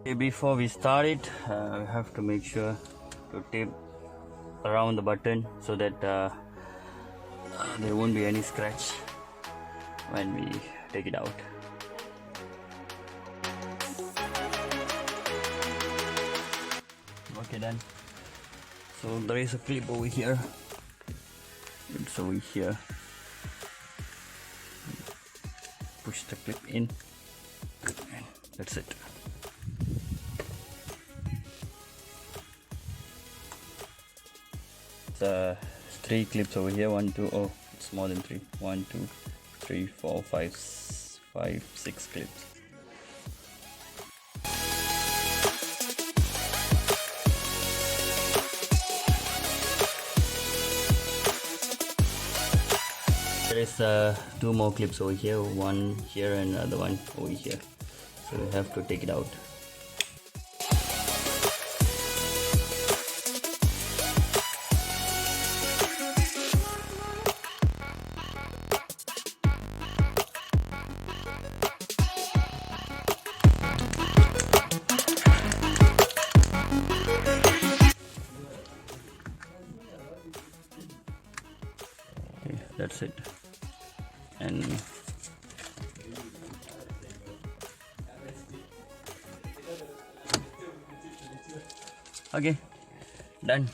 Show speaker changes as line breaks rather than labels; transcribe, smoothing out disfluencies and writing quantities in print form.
Okay, before we start it, we have to make sure to tape around the button so that there won't be any scratch when we take it out. Okay, done. So there is a clip over here. It's over here. Push the clip in. And that's it. Three clips over here. 1, 2. Oh, it's more than 3. 1, 2, 3, 4, 5, 6 clips. There is 2 more clips over here, one here and another one over here. So we have to take it out. Okay, that's it. And okay, done.